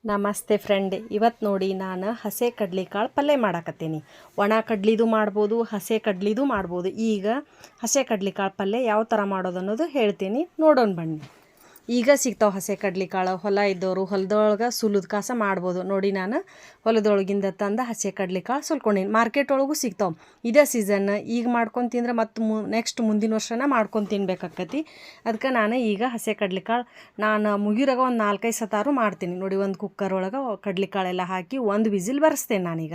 ನಮಸ್ತೆ ಫ್ರೆಂಡ್, ಇವತ್ತು ನೋಡಿ ನಾನು ಹಸೆ ಕಡ್ಲೆಕಾಳು ಪಲ್ಯ ಮಾಡಾಕತ್ತೀನಿ. ಒಣ ಕಡ್ಲಿದು ಮಾಡ್ಬೋದು, ಹಸೆ ಕಡ್ಲಿದು ಮಾಡ್ಬೋದು. ಈಗ ಹಸೆ ಕಡ್ಲೆಕಾಳು ಪಲ್ಯ ಯಾವ ಥರ ಮಾಡೋದು ಅನ್ನೋದು ಹೇಳ್ತೀನಿ, ನೋಡೋಣ ಬನ್ನಿ. ಈಗ ಸಿಗ್ತಾವೆ ಹಸೆ ಕಡ್ಲೆಕಾಳು. ಹೊಲ ಇದ್ದವರು ಹೊಲದೊಳಗೆ ಸುಲಿದ ಕಾಸ ಮಾಡ್ಬೋದು. ನೋಡಿ ನಾನು ಹೊಲದೊಳಗಿಂದ ತಂದು ಹಸೆ ಕಡ್ಲೆಕಾಳು ಸುಲ್ಕೊಂಡೀನಿ. ಮಾರ್ಕೆಟ್ ಒಳಗೂ ಸಿಗ್ತಾವೆ. ಇದೇ ಸೀಸನ್. ಈಗ ಮಾಡ್ಕೊಂಡು ತಿಂದ್ರೆ ಮತ್ತು ನೆಕ್ಸ್ಟ್ ಮುಂದಿನ ವರ್ಷನ ಮಾಡ್ಕೊಂಡು ತಿನ್ಬೇಕಾಕತಿ. ಅದಕ್ಕೆ ನಾನು ಈಗ ಹಸೆ ಕಡ್ಲೆಕಾಳು ನಾನು ಮುಗಿರಾಗ ಒಂದು 4-5 ಸತಾರು ಮಾಡ್ತೀನಿ. ನೋಡಿ, ಒಂದು ಕುಕ್ಕರ್ ಒಳಗೆ ಕಡ್ಲೆಕಾಳೆಲ್ಲ ಹಾಕಿ ಒಂದು ವಿಸಿಲ್ ಬರೆಸ್ತೇನೆ ನಾನೀಗ.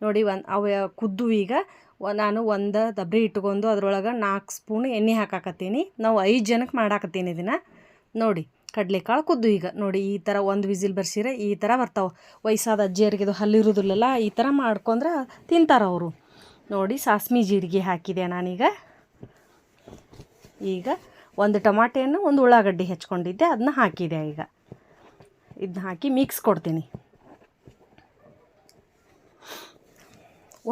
ನೋಡಿ, ಅವು ಕುದ್ದು ಈಗ ನಾನು ಒಂದು ದಬ್ರಿ ಇಟ್ಕೊಂಡು ಅದ್ರೊಳಗೆ 4 ಸ್ಪೂನ್ ಎಣ್ಣೆ ಹಾಕಾಕತ್ತೀನಿ. ನಾವು 5 ಜನಕ್ಕೆ ಮಾಡಾಕತ್ತೀನಿ ಇದನ್ನು. ನೋಡಿ, ಕಡ್ಲೆಕಾಳು ಕುದ್ದು ಈಗ ನೋಡಿ ಈ ಥರ ಒಂದು ವಿಸಿಲ್ ಬರ್ಸಿರೆ ಈ ಥರ ಬರ್ತಾವೆ. ವಯಸ್ಸಾದ ಅಜ್ಜಿಯರಿಗೆ ಇದು ಹಲ್ಲಿರೋದಿಲ್ಲಲ್ಲ, ಈ ಥರ ಮಾಡ್ಕೊಂಡ್ರೆ ತಿಂತಾರೆ ಅವರು. ನೋಡಿ, ಸಾಸ್ಮಿ ಜೀರಿಗೆ ಹಾಕಿದೆ ನಾನೀಗ. ಈಗ ಒಂದು ಟಮಾಟೆಯನ್ನು ಒಂದು ಉಳ್ಳಾಗಡ್ಡಿ ಹೆಚ್ಕೊಂಡಿದ್ದೆ, ಅದನ್ನ ಹಾಕಿದೆ. ಈಗ ಇದನ್ನ ಹಾಕಿ ಮಿಕ್ಸ್ ಕೊಡ್ತೀನಿ.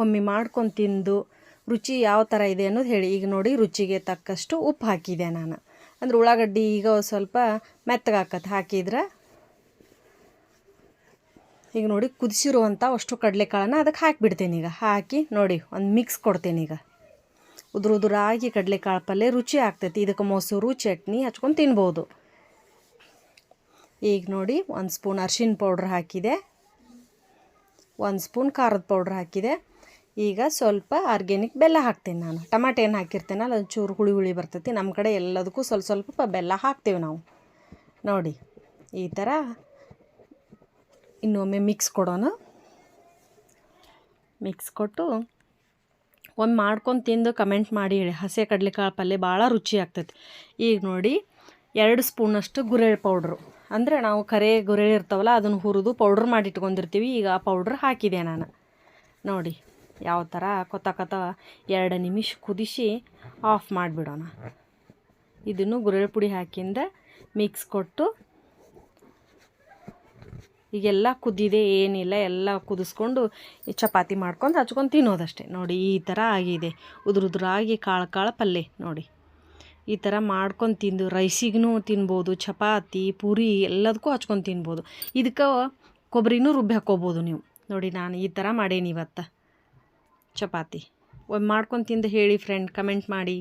ಒಮ್ಮೆ ಮಾಡ್ಕೊಂಡು ತಿಂದು ರುಚಿ ಯಾವ ಥರ ಇದೆ ಅನ್ನೋದು ಹೇಳಿ. ಈಗ ನೋಡಿ, ರುಚಿಗೆ ತಕ್ಕಷ್ಟು ಉಪ್ಪು ಹಾಕಿದೆ ನಾನು. ಅಂದ್ರೆ ಉಳ್ಳಾಗಡ್ಡಿ ಈಗ ಸ್ವಲ್ಪ ಮೆತ್ತಗಾಕತ್ತೆ ಹಾಕಿದ್ರೆ. ಈಗ ನೋಡಿ, ಕುದಿಸಿರುವಂಥ ಅಷ್ಟು ಕಡಲೆಕಾಳನ್ನ ಅದಕ್ಕೆ ಹಾಕಿಬಿಡ್ತೀನಿ. ಈಗ ಹಾಕಿ ನೋಡಿ ಒಂದು ಮಿಕ್ಸ್ ಕೊಡ್ತೀನಿ. ಈಗ ಉದುರಾಗಿ ಕಡಲೆಕಾಳು ಪಲ್ಯ ರುಚಿ ಆಗ್ತೈತಿ. ಇದಕ್ಕೆ ಮೊಸರು ಚಟ್ನಿ ಹಚ್ಕೊಂಡು ತಿನ್ಬೋದು. ಈಗ ನೋಡಿ, 1 ಸ್ಪೂನ್ ಅರಿಶಿನ ಪೌಡ್ರ್ ಹಾಕಿದೆ, 1 ಸ್ಪೂನ್ ಖಾರದ ಪೌಡ್ರ್ ಹಾಕಿದೆ. ಈಗ ಸ್ವಲ್ಪ ಆರ್ಗ್ಯಾನಿಕ್ ಬೆಲ್ಲ ಹಾಕ್ತೀನಿ ನಾನು. ಟಮಾಟೆ ಏನು ಹಾಕಿರ್ತೇನಲ್ಲ, ಅದು ಚೂರು ಹುಳಿ ಬರ್ತೈತಿ. ನಮ್ಮ ಕಡೆ ಎಲ್ಲದಕ್ಕೂ ಸ್ವಲ್ಪ ಸ್ವಲ್ಪ ಬೆಲ್ಲ ಹಾಕ್ತೇವೆ ನಾವು. ನೋಡಿ, ಈ ಥರ ಇನ್ನೊಮ್ಮೆ ಮಿಕ್ಸ್ ಕೊಡೋಣ. ಮಿಕ್ಸ್ ಕೊಟ್ಟು ಒಮ್ಮೆ ಮಾಡ್ಕೊಂಡು ತಿಂದು ಕಮೆಂಟ್ ಮಾಡಿ ಹೇಳಿ. ಹಸೆ ಕಡ್ಲೆಕಾಳು ಪಲ್ಯ ಭಾಳ ರುಚಿ ಆಗ್ತೈತಿ. ಈಗ ನೋಡಿ, 2 ಸ್ಪೂನಷ್ಟು ಗುರೆಳ್ಳು ಪೌಡ್ರು. ಅಂದರೆ ನಾವು ಕರೆ ಗುರೆಳ್ಳು ಇರ್ತಾವಲ್ಲ, ಅದನ್ನು ಹುರಿದು ಪೌಡ್ರ್ ಮಾಡಿ ಇಟ್ಕೊಂಡಿರ್ತೀವಿ. ಈಗ ಆ ಪೌಡ್ರ್ ಹಾಕಿದೆ ನಾನು. ನೋಡಿ ಯಾವ ಥರ ಕೊತ್ತ 2 ನಿಮಿಷ ಕುದಿಸಿ ಆಫ್ ಮಾಡಿಬಿಡೋಣ. ಇದನ್ನು ಗುರೆಳ್ಳು ಪುಡಿ ಹಾಕಿಂದ ಮಿಕ್ಸ್ ಕೊಟ್ಟು ಈಗೆಲ್ಲ ಕುದ್ದಿದೆ, ಏನಿಲ್ಲ, ಎಲ್ಲ ಕುದಿಸ್ಕೊಂಡು ಚಪಾತಿ ಮಾಡ್ಕೊಂಡು ಹಚ್ಕೊಂಡು ತಿನ್ನೋದಷ್ಟೇ. ನೋಡಿ, ಈ ಥರ ಆಗಿದೆ. ಉದುರಾಗಿ ಕಾಳು ಪಲ್ಯ. ನೋಡಿ, ಈ ಥರ ಮಾಡ್ಕೊಂಡು ತಿಂದು ರೈಸಿಗೂ ತಿನ್ಬೋದು, ಚಪಾತಿ ಪೂರಿ ಎಲ್ಲದಕ್ಕೂ ಹಚ್ಕೊಂಡು ತಿನ್ಬೋದು. ಇದಕ್ಕೆ ಕೊಬ್ಬರಿನೂ ರುಬ್ಬಿ ಹಾಕ್ಕೋಬೋದು ನೀವು. ನೋಡಿ, ನಾನು ಈ ಥರ ಮಾಡೇನಿ ಇವತ್ತು ಚಪಾತಿ. ಒಮ್ಮೆ ಮಾಡ್ಕೊಂಡು ತಿಂದು ಹೇಳಿ ಫ್ರೆಂಡ್, ಕಮೆಂಟ್ ಮಾಡಿ.